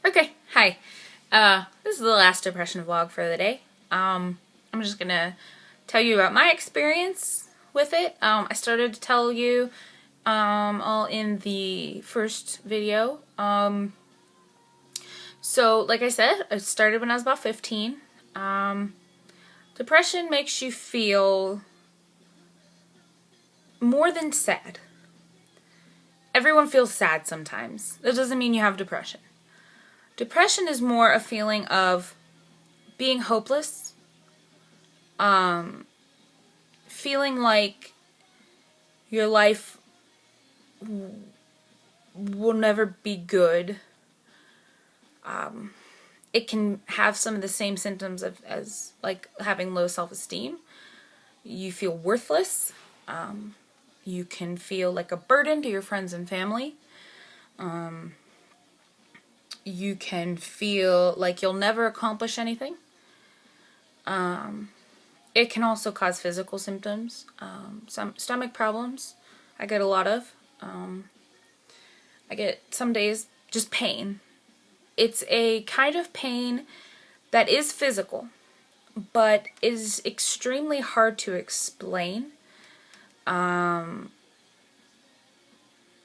Okay, hi. This is the last depression vlog for the day. I'm just gonna tell you about my experience with it. I started to tell you all in the first video. So like I said, it started when I was about 15. Depression makes you feel more than sad. Everyone feels sad sometimes. That doesn't mean you have depression. Depression is more a feeling of being hopeless, feeling like your life will never be good. It can have some of the same symptoms as like having low self-esteem. You feel worthless. You can feel like a burden to your friends and family. You can feel like you'll never accomplish anything. It can also cause physical symptoms, some stomach problems. I get a lot of. I get some days just pain. It's a kind of pain that is physical, but is extremely hard to explain.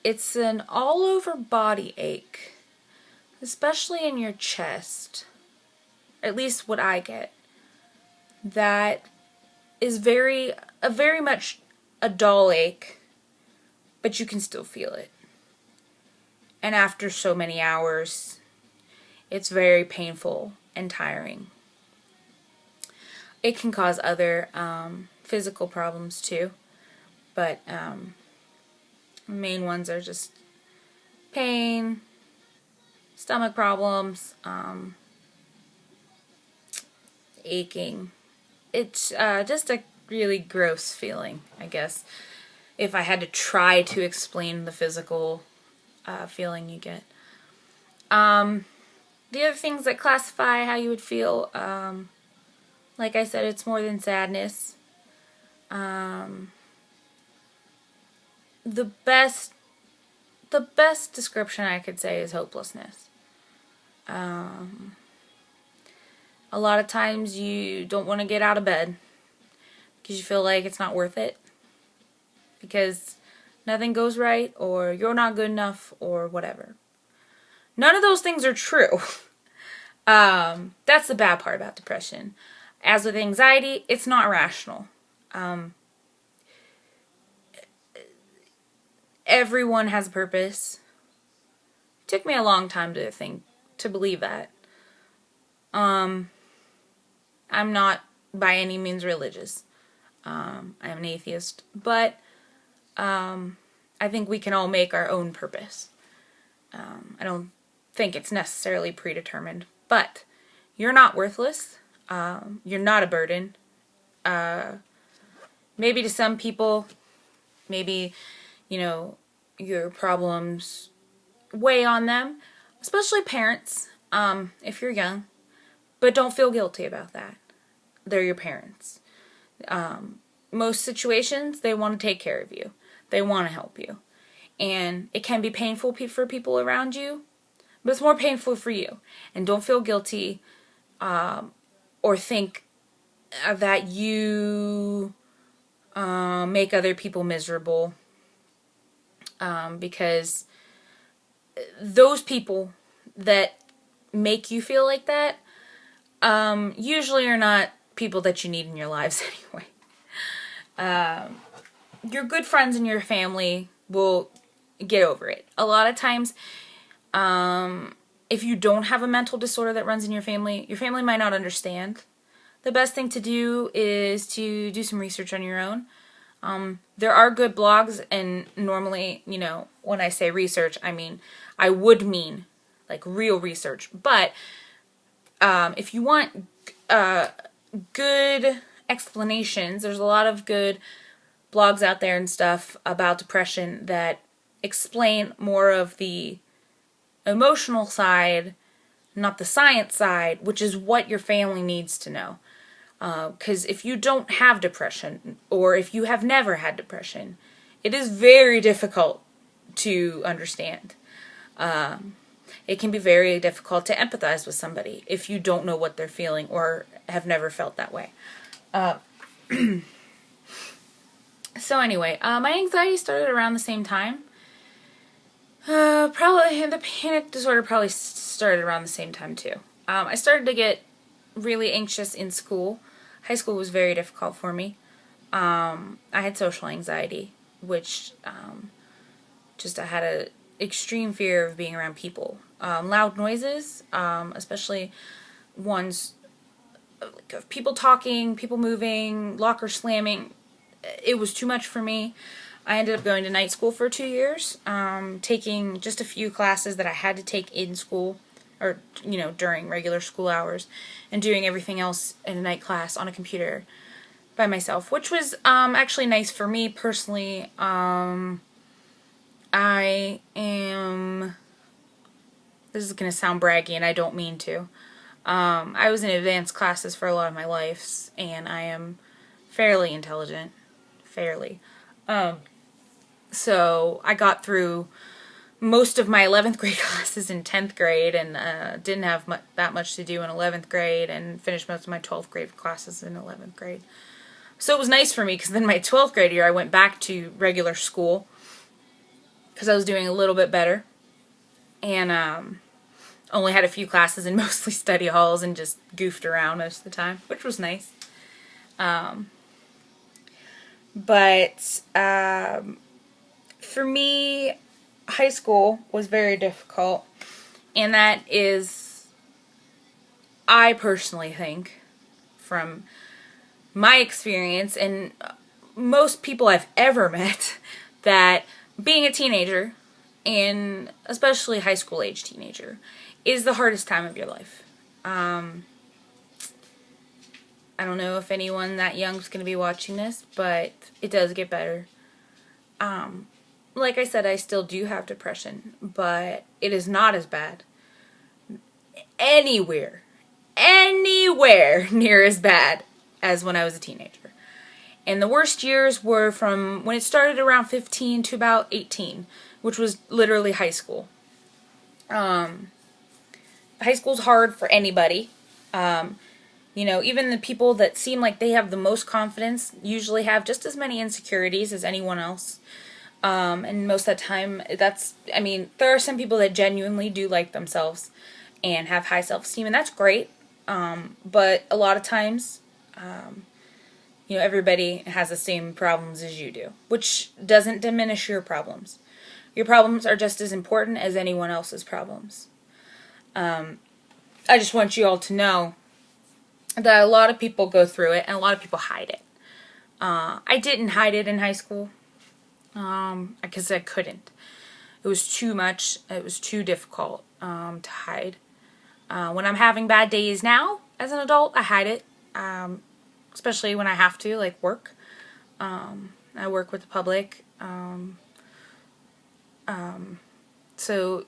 It's an all-over body ache, especially in your chest, at least what I get, that is very much a dull ache, but you can still feel it. And after so many hours, it's very painful and tiring. It can cause other physical problems too, but the main ones are just pain, stomach problems, aching. It's just a really gross feeling, I guess, if I had to try to explain the physical feeling you get. The other things that classify how you would feel, like I said, it's more than sadness. The best description I could say is hopelessness. A lot of times you don't want to get out of bed because you feel like it's not worth it, because nothing goes right, or you're not good enough, or whatever. None of those things are true. That's the bad part about depression. As with anxiety, it's not rational. Everyone has a purpose. It took me a long time to believe that. I'm not by any means religious. I am an atheist, but I think we can all make our own purpose. I don't think it's necessarily predetermined, but you're not worthless. You're not a burden. Maybe to some people, maybe, your problems weigh on them, especially parents, if you're young, but don't feel guilty about that. They're your parents. Most situations, they want to take care of you. They want to help you. And it can be painful for people around you, but it's more painful for you. And don't feel guilty or think that you make other people miserable, because those people that make you feel like that usually are not people that you need in your lives anyway. Your good friends and your family will get over it. A lot of times, if you don't have a mental disorder that runs in your family might not understand. The best thing to do is to do some research on your own. There are good blogs, and normally, when I say research, I would mean like real research. But if you want good explanations, there's a lot of good blogs out there and stuff about depression that explain more of the emotional side, not the science side, which is what your family needs to know. Because if you don't have depression, or if you have never had depression, it is very difficult to understand. it can be very difficult to empathize with somebody if you don't know what they're feeling or have never felt that way. So anyway, my anxiety started around the same time. Probably the panic disorder probably started around the same time too. I started to get really anxious in school. High school was very difficult for me. I had social anxiety, which I had a extreme fear of being around people. Loud noises, especially ones like of people talking, people moving, lockers slamming. It was too much for me. I ended up going to night school for 2 years, taking just a few classes that I had to take in school, or, during regular school hours, and doing everything else in a night class on a computer by myself, which was actually nice for me personally. This is going to sound braggy, and I don't mean to. I was in advanced classes for a lot of my life, and I am fairly intelligent. Fairly. So I got through most of my 11th grade classes in 10th grade, and didn't have that much to do in 11th grade, and finished most of my 12th grade classes in 11th grade. So it was nice for me, because then my 12th grade year I went back to regular school, because I was doing a little bit better, and only had a few classes in mostly study halls and just goofed around most of the time, which was nice. But for me, high school was very difficult, and that is, I personally think, from my experience and most people I've ever met, that being a teenager, and especially high school age teenager, is the hardest time of your life. I don't know if anyone that young is going to be watching this, but it does get better. Like I said, I still do have depression, but it is not as bad. Anywhere near as bad as when I was a teenager. And the worst years were from when it started around 15 to about 18, which was literally high school. High school's hard for anybody. Even the people that seem like they have the most confidence usually have just as many insecurities as anyone else. And most of the time, there are some people that genuinely do like themselves and have high self-esteem, and that's great. But a lot of times, everybody has the same problems as you do, which doesn't diminish your problems. Your problems are just as important as anyone else's problems. I just want you all to know that a lot of people go through it, and a lot of people hide it. I didn't hide it in high school, because I couldn't. It was too much. It was too difficult to hide. When I'm having bad days now, as an adult, I hide it, especially when I have to, like work. I work with the public, so,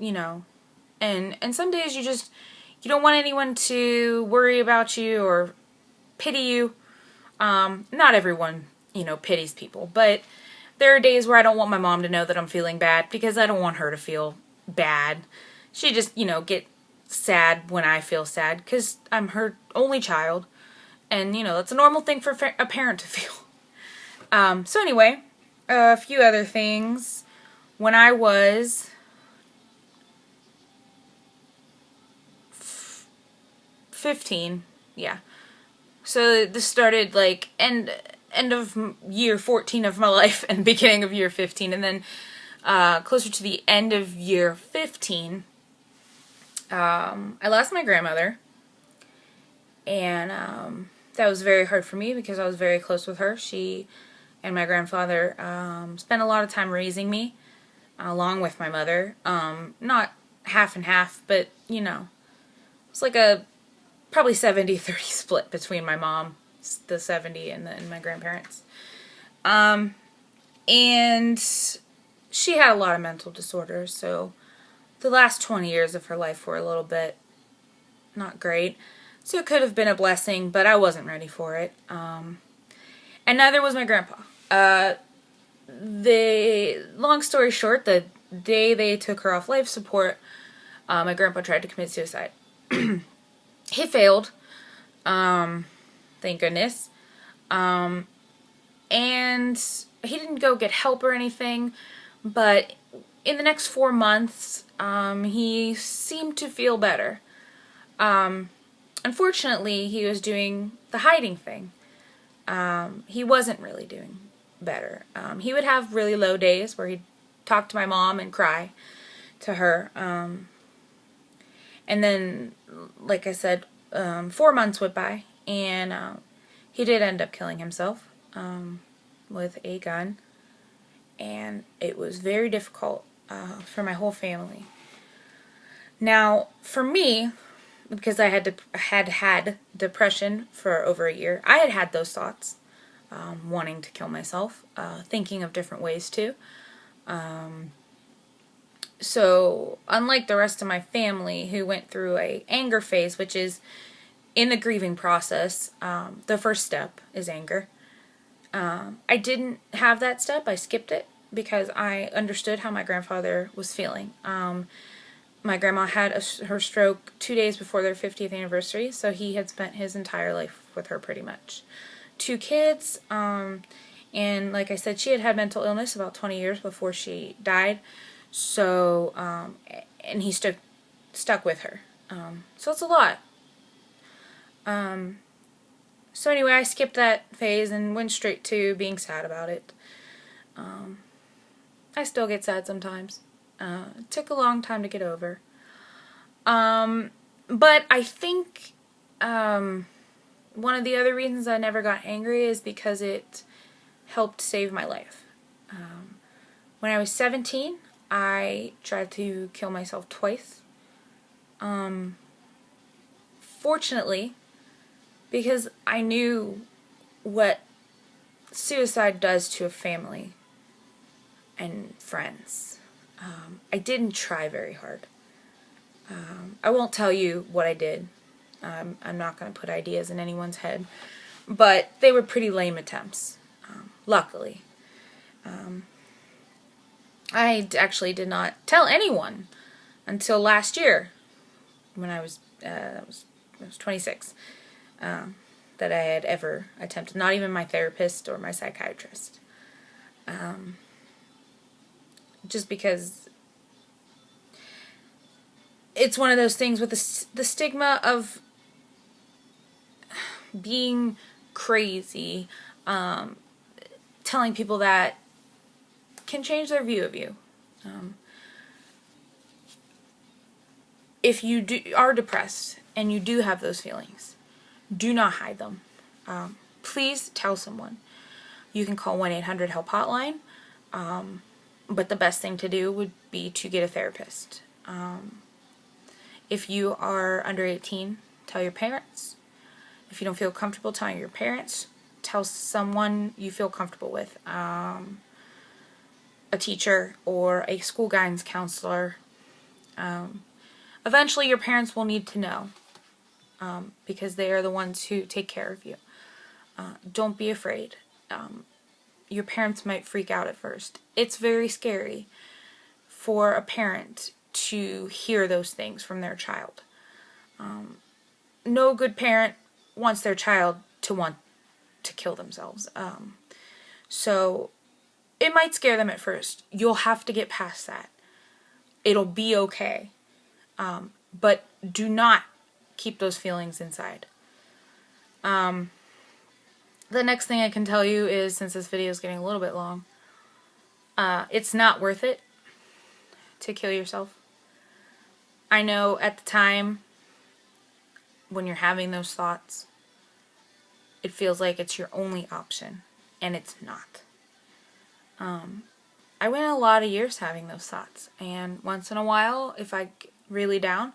and some days you don't want anyone to worry about you or pity you. Not everyone, pities people, but there are days where I don't want my mom to know that I'm feeling bad, because I don't want her to feel bad. She just, get sad when I feel sad, because I'm her only child, and, that's a normal thing for a parent to feel. So anyway, a few other things. When I was 15, yeah. So this started like end of year 14 of my life and beginning of year 15, and then closer to the end of year 15, I lost my grandmother, and that was very hard for me because I was very close with her. She and my grandfather spent a lot of time raising me, along with my mother. Not half and half, but it's like a probably 70-30 split between my mom, the 70, and my grandparents. And she had a lot of mental disorders, so the last 20 years of her life were a little bit not great. So it could have been a blessing, but I wasn't ready for it. And neither was my grandpa. Long story short, the day they took her off life support, My grandpa tried to commit suicide. He failed. Thank goodness. And he didn't go get help or anything, but in the next 4 months, he seemed to feel better. Unfortunately, he was doing the hiding thing. He wasn't really doing better. He would have really low days where he'd talk to my mom and cry to her. And then, like I said, 4 months went by, and he did end up killing himself with a gun. And it was very difficult for my whole family. Now, for me, because I had depression for over a year, I had those thoughts, wanting to kill myself, thinking of different ways too. So, unlike the rest of my family who went through a anger phase, which is in the grieving process, the first step is anger. I didn't have that step. I skipped it because I understood how my grandfather was feeling. My grandma had her stroke 2 days before their 50th anniversary, so he had spent his entire life with her pretty much. 2 kids, and like I said, she had had mental illness about 20 years before she died, so, and he stuck with her. So it's a lot. So anyway, I skipped that phase and went straight to being sad about it. I still get sad sometimes. It took a long time to get over. But I think one of the other reasons I never got angry is because it helped save my life. When I was 17, I tried to kill myself twice. Fortunately, because I knew what suicide does to a family and friends. I didn't try very hard. I won't tell you what I did. I'm not going to put ideas in anyone's head. But they were pretty lame attempts, luckily. I actually did not tell anyone until last year, when I was 26, that I had ever attempted. Not even my therapist or my psychiatrist. Just because it's one of those things with the stigma of being crazy, telling people that can change their view of you. If you are depressed and you do have those feelings, do not hide them. Please tell someone. You can call 1-800-HELP hotline, but the best thing to do would be to get a therapist. If you are under 18, tell your parents. If you don't feel comfortable telling your parents, tell someone you feel comfortable with. A teacher or a school guidance counselor. Eventually your parents will need to know, because they are the ones who take care of you. Don't be afraid. Your parents might freak out at first. It's very scary for a parent to hear those things from their child. No good parent wants their child to want to kill themselves. So it might scare them at first. You'll have to get past that. It'll be okay. But do not keep those feelings inside. The next thing I can tell you is, since this video is getting a little bit long, it's not worth it to kill yourself. I know at the time when you're having those thoughts, it feels like it's your only option, and it's not. I went a lot of years having those thoughts, and once in a while, if I get really down,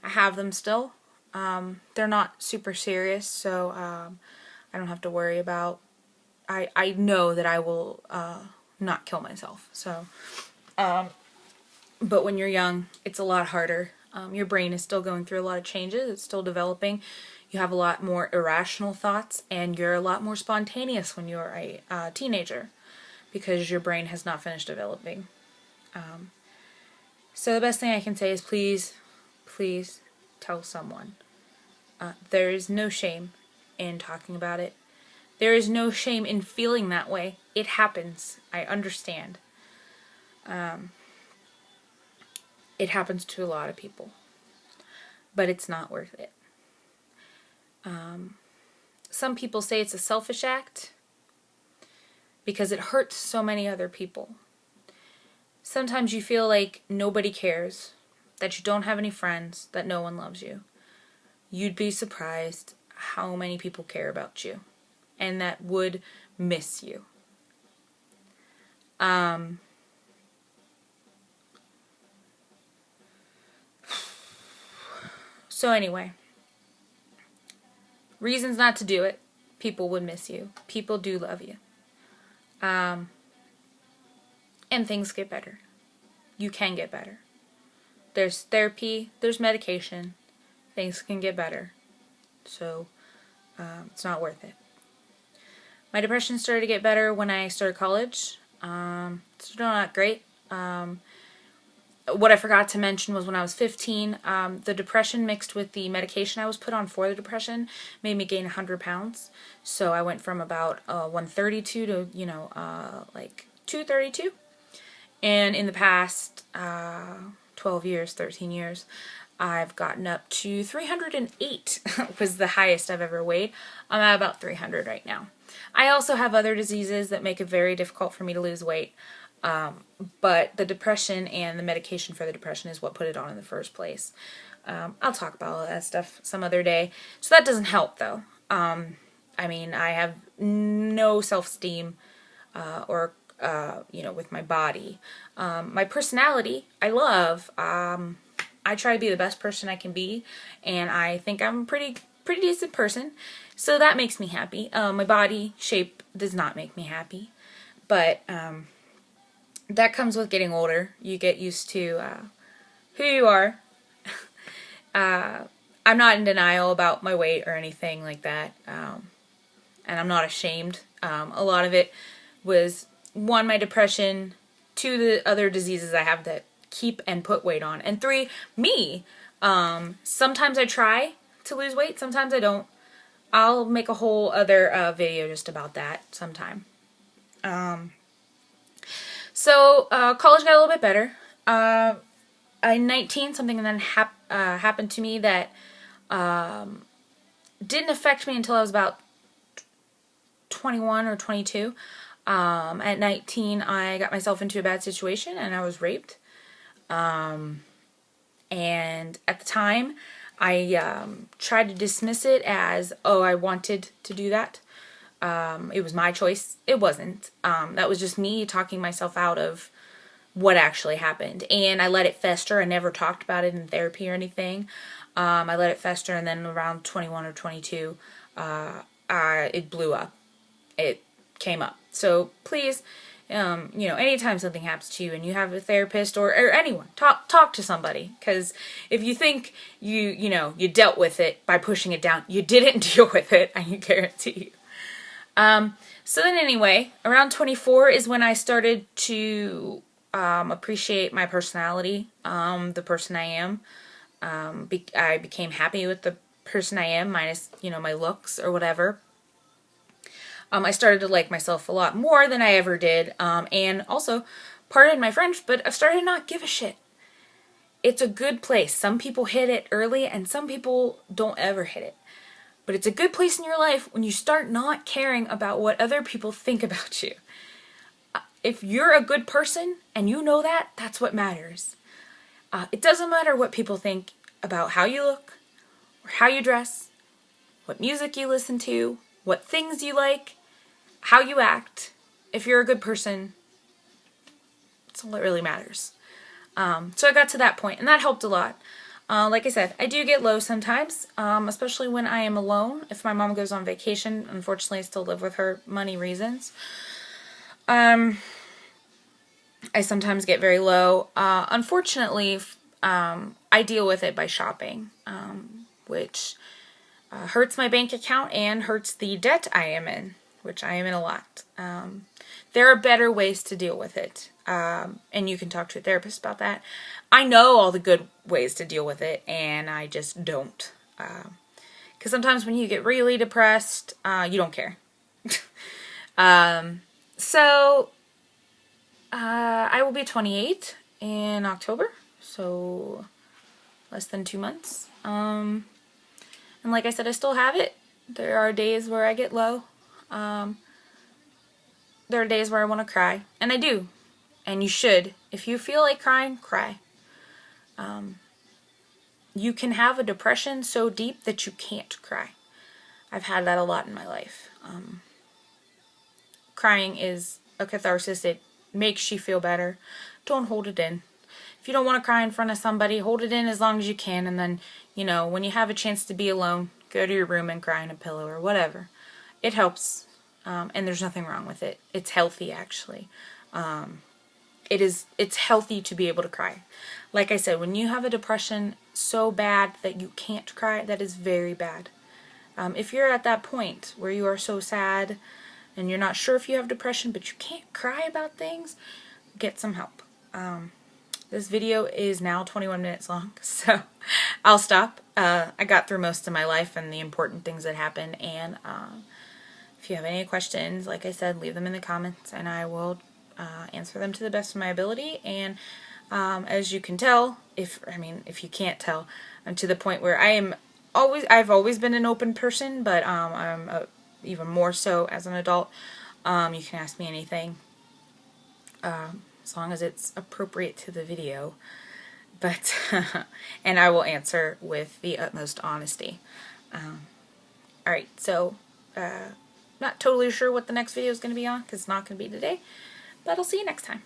I have them still. They're not super serious, so I don't have to worry about. I know that I will not kill myself. So, but when you're young, it's a lot harder. Your brain is still going through a lot of changes. It's still developing. You have a lot more irrational thoughts, and you're a lot more spontaneous when you're a teenager, because your brain has not finished developing. So the best thing I can say is, please please tell someone. There is no shame in talking about it. There is no shame in feeling that way. It happens. I understand. It happens to a lot of people. But it's not worth it. Some people say it's a selfish act because it hurts so many other people. Sometimes you feel like nobody cares, that you don't have any friends, that no one loves you. You'd be surprised how many people care about you and that would miss you. So anyway, reasons not to do it. People would miss you. People do love you. And things get better. You can get better. There's therapy, there's medication. Things can get better. So it's not worth it. My depression started to get better when I started college. It's still not great. What I forgot to mention was when I was 15, the depression mixed with the medication I was put on for the depression made me gain 100 pounds. So I went from about 132 to, like 232. And in the past 12 years, 13 years, I've gotten up to 308 was the highest I've ever weighed. I'm at about 300 right now. I also have other diseases that make it very difficult for me to lose weight. But the depression and the medication for the depression is what put it on in the first place. I'll talk about all that stuff some other day. So that doesn't help though. I have no self-esteem, with my body. My personality, I love. I try to be the best person I can be, and I think I'm a pretty decent person. So that makes me happy. My body shape does not make me happy, but that comes with getting older. You get used to who you are. I'm not in denial about my weight or anything like that, and I'm not ashamed. A lot of it was, one, my depression, two, the other diseases I have that keep and put weight on, and three, me. Sometimes I try to lose weight, sometimes I don't. I'll make a whole other video just about that sometime. So college got a little bit better. I'm 19, something then happened to me that didn't affect me until I was about 21 or 22. At 19, I got myself into a bad situation and I was raped. And at the time, I tried to dismiss it as, oh, I wanted to do that. It was my choice. It wasn't. That was just me talking myself out of what actually happened. And I let it fester. I never talked about it in therapy or anything. I let it fester, and then around 21 or 22, it blew up. It came up. So please, anytime something happens to you and you have a therapist or anyone, talk to somebody. Because if you think you dealt with it by pushing it down, you didn't deal with it, I can guarantee you. So then anyway, around 24 is when I started to appreciate my personality, the person I am. I became happy with the person I am, minus, my looks or whatever. I started to like myself a lot more than I ever did. And also, pardon my French, but I've started to not give a shit. It's a good place. Some people hit it early and some people don't ever hit it. But it's a good place in your life when you start not caring about what other people think about you. If you're a good person and you know that, that's what matters. It doesn't matter what people think about how you look, or how you dress, what music you listen to, what things you like, how you act. If you're a good person, that's all that really matters. So I got to that point, and that helped a lot. Like I said, I do get low sometimes, especially when I am alone. If my mom goes on vacation, unfortunately I still live with her, money reasons. I sometimes get very low. Unfortunately, I deal with it by shopping, which hurts my bank account and hurts the debt I am in, which I am in a lot. There are better ways to deal with it. and you can talk to a therapist about that. I know all the good ways to deal with it, and I just don't. Because sometimes when you get really depressed, you don't care. So, I will be 28 in October, so less than 2 months. And like I said, I still have it. There are days where I get low. There are days where I want to cry, and I do. And you should. If you feel like crying, cry. You can have a depression so deep that you can't cry. I've had that a lot in my life. Crying is a catharsis. It makes you feel better. Don't hold it in. If you don't want to cry in front of somebody, hold it in as long as you can, and then, when you have a chance to be alone, go to your room and cry in a pillow or whatever. It helps, and there's nothing wrong with it. It's healthy, actually. It's healthy to be able to cry. Like I said, when you have a depression so bad that you can't cry, that is very bad. If you're at that point where you are so sad and you're not sure if you have depression, but you can't cry about things, get some help. This video is now 21 minutes long, so I'll stop. I got through most of my life and the important things that happened, and if you have any questions, like I said, leave them in the comments, and I will answer them to the best of my ability. And as you can tell, if you can't tell, I'm to the point where I've always been an open person, but I'm even more so as an adult. You can ask me anything, as long as it's appropriate to the video, but and I will answer with the utmost honesty. Alright, so not totally sure what the next video is going to be on, because it's not going to be today, but I'll see you next time.